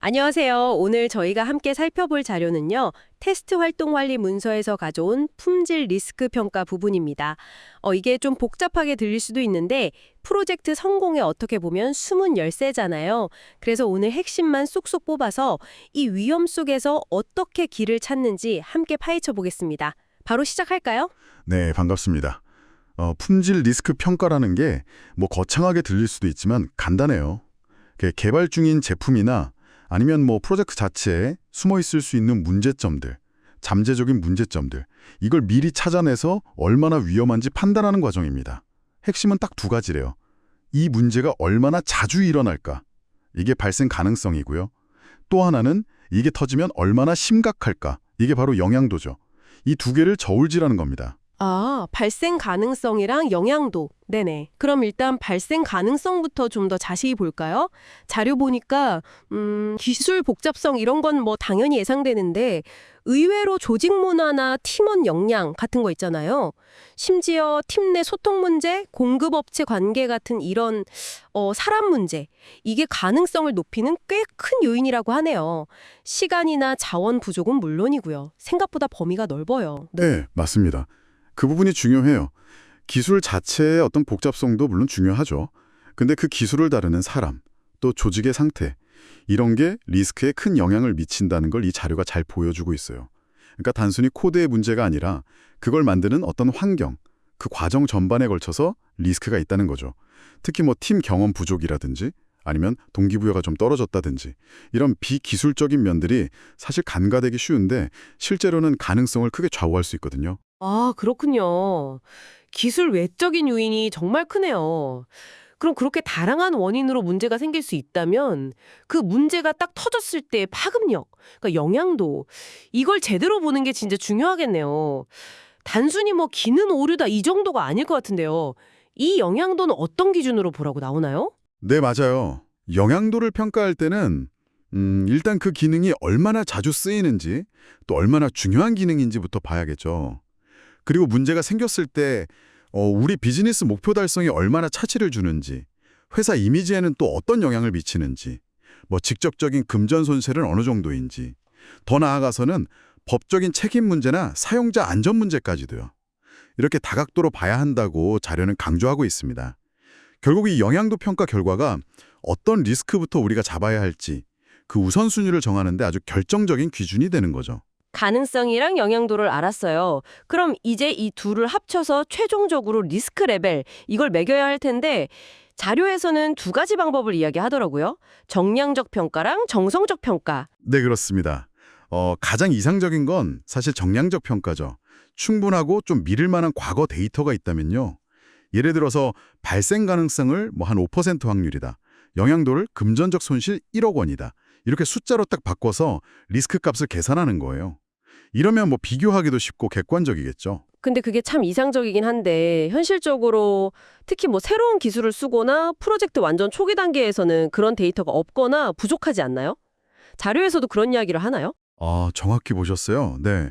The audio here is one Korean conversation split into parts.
안녕하세요. 오늘 저희가 함께 살펴볼 자료는요. 테스트 활동 관리 문서에서 가져온 품질 리스크 평가 부분입니다. 이게 좀 복잡하게 들릴 수도 있는데 프로젝트 성공에 어떻게 보면 숨은 열쇠잖아요. 그래서 오늘 핵심만 쏙쏙 뽑아서 이 위험 속에서 어떻게 길을 찾는지 함께 파헤쳐 보겠습니다. 바로 시작할까요? 네, 반갑습니다. 품질 리스크 평가라는 게 뭐 거창하게 들릴 수도 있지만 간단해요. 개발 중인 제품이나 아니면 뭐 프로젝트 자체에 숨어 있을 수 있는 문제점들, 잠재적인 문제점들, 이걸 미리 찾아내서 얼마나 위험한지 판단하는 과정입니다. 핵심은 딱 두 가지래요. 이 문제가 얼마나 자주 일어날까? 이게 발생 가능성이고요. 또 하나는 이게 터지면 얼마나 심각할까? 이게 바로 영향도죠. 이 두 개를 저울질하는 겁니다. 발생 가능성이랑 영향도. 네네. 그럼 일단 발생 가능성부터 좀 더 자세히 볼까요? 자료 보니까 기술 복잡성 이런 건 뭐 당연히 예상되는데 의외로 조직 문화나 팀원 역량 같은 거 있잖아요. 심지어 팀 내 소통 문제, 공급업체 관계 같은 이런 사람 문제. 이게 가능성을 높이는 꽤 큰 요인이라고 하네요. 시간이나 자원 부족은 물론이고요. 생각보다 범위가 넓어요. 네, 맞습니다. 그 부분이 중요해요. 기술 자체의 어떤 복잡성도 물론 중요하죠. 근데 그 기술을 다루는 사람, 또 조직의 상태, 이런 게 리스크에 큰 영향을 미친다는 걸 이 자료가 잘 보여주고 있어요. 그러니까 단순히 코드의 문제가 아니라 그걸 만드는 어떤 환경, 그 과정 전반에 걸쳐서 리스크가 있다는 거죠. 특히 뭐 팀 경험 부족이라든지 아니면 동기부여가 좀 떨어졌다든지 이런 비기술적인 면들이 사실 간과되기 쉬운데 실제로는 가능성을 크게 좌우할 수 있거든요. 그렇군요. 기술 외적인 요인이 정말 크네요. 그럼 그렇게 다양한 원인으로 문제가 생길 수 있다면 그 문제가 딱 터졌을 때의 파급력, 그러니까 영향도 이걸 제대로 보는 게 진짜 중요하겠네요. 단순히 뭐 기능 오류다 이 정도가 아닐 것 같은데요. 이 영향도는 어떤 기준으로 보라고 나오나요? 네, 맞아요. 영향도를 평가할 때는 일단 그 기능이 얼마나 자주 쓰이는지 또 얼마나 중요한 기능인지부터 봐야겠죠. 그리고 문제가 생겼을 때 우리 비즈니스 목표 달성에 얼마나 차질을 주는지, 회사 이미지에는 또 어떤 영향을 미치는지, 뭐 직접적인 금전 손실은 어느 정도인지, 더 나아가서는 법적인 책임 문제나 사용자 안전 문제까지도요. 이렇게 다각도로 봐야 한다고 자료는 강조하고 있습니다. 결국 이 영향도 평가 결과가 어떤 리스크부터 우리가 잡아야 할지 그 우선순위를 정하는 데 아주 결정적인 기준이 되는 거죠. 가능성이랑 영향도를 알았어요. 그럼 이제 이 둘을 합쳐서 최종적으로 리스크 레벨 이걸 매겨야 할 텐데 자료에서는 두 가지 방법을 이야기하더라고요. 정량적 평가랑 정성적 평가. 네, 그렇습니다. 가장 이상적인 건 사실 정량적 평가죠. 충분하고 좀 믿을 만한 과거 데이터가 있다면요. 예를 들어서 발생 가능성을 뭐 한 5% 확률이다. 영향도를 금전적 손실 1억 원이다. 이렇게 숫자로 딱 바꿔서 리스크 값을 계산하는 거예요. 이러면 뭐 비교하기도 쉽고 객관적이겠죠. 근데 그게 참 이상적이긴 한데 현실적으로 특히 뭐 새로운 기술을 쓰거나 프로젝트 완전 초기 단계에서는 그런 데이터가 없거나 부족하지 않나요? 자료에서도 그런 이야기를 하나요? 정확히 보셨어요. 네.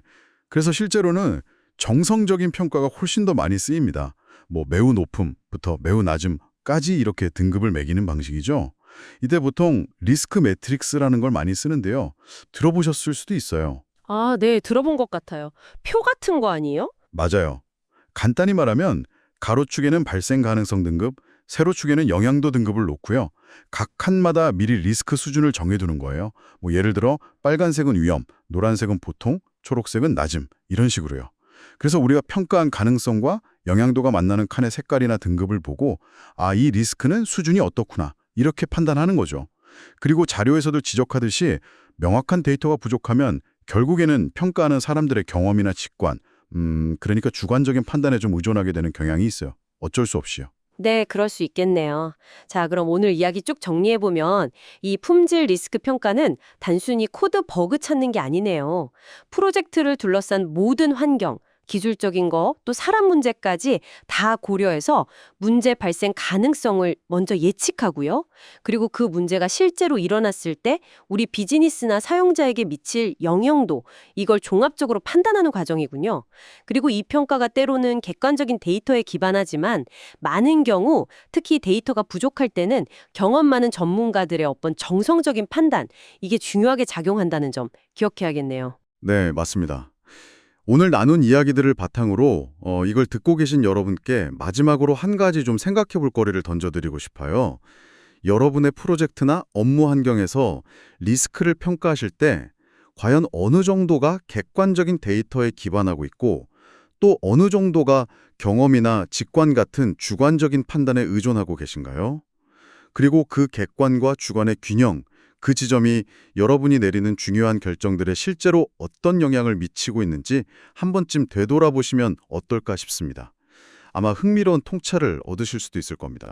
그래서 실제로는 정성적인 평가가 훨씬 더 많이 쓰입니다. 뭐 매우 높음부터 매우 낮음까지 이렇게 등급을 매기는 방식이죠. 이때 보통 리스크 매트릭스라는 걸 많이 쓰는데요. 들어보셨을 수도 있어요. 네, 들어본 것 같아요. 표 같은 거 아니에요? 맞아요. 간단히 말하면 가로축에는 발생 가능성 등급, 세로축에는 영향도 등급을 놓고요. 각 칸마다 미리 리스크 수준을 정해두는 거예요. 뭐 예를 들어 빨간색은 위험, 노란색은 보통, 초록색은 낮음 이런 식으로요. 그래서 우리가 평가한 가능성과 영향도가 만나는 칸의 색깔이나 등급을 보고 이 리스크는 수준이 어떻구나 이렇게 판단하는 거죠. 그리고 자료에서도 지적하듯이 명확한 데이터가 부족하면 결국에는 평가하는 사람들의 경험이나 직관, 그러니까 주관적인 판단에 좀 의존하게 되는 경향이 있어요. 어쩔 수 없이요. 네, 그럴 수 있겠네요. 자, 그럼 오늘 이야기 쭉 정리해보면 이 품질 리스크 평가는 단순히 코드 버그 찾는 게 아니네요. 프로젝트를 둘러싼 모든 환경, 기술적인 거, 또 사람 문제까지 다 고려해서 문제 발생 가능성을 먼저 예측하고요. 그리고 그 문제가 실제로 일어났을 때 우리 비즈니스나 사용자에게 미칠 영향도 이걸 종합적으로 판단하는 과정이군요. 그리고 이 평가가 때로는 객관적인 데이터에 기반하지만 많은 경우 특히 데이터가 부족할 때는 경험 많은 전문가들의 어떤 정성적인 판단, 이게 중요하게 작용한다는 점 기억해야겠네요. 네, 맞습니다. 오늘 나눈 이야기들을 바탕으로 이걸 듣고 계신 여러분께 마지막으로 한 가지 좀 생각해 볼 거리를 던져드리고 싶어요. 여러분의 프로젝트나 업무 환경에서 리스크를 평가하실 때 과연 어느 정도가 객관적인 데이터에 기반하고 있고 또 어느 정도가 경험이나 직관 같은 주관적인 판단에 의존하고 계신가요? 그리고 그 객관과 주관의 균형, 그 지점이 여러분이 내리는 중요한 결정들에 실제로 어떤 영향을 미치고 있는지 한 번쯤 되돌아보시면 어떨까 싶습니다. 아마 흥미로운 통찰을 얻으실 수도 있을 겁니다.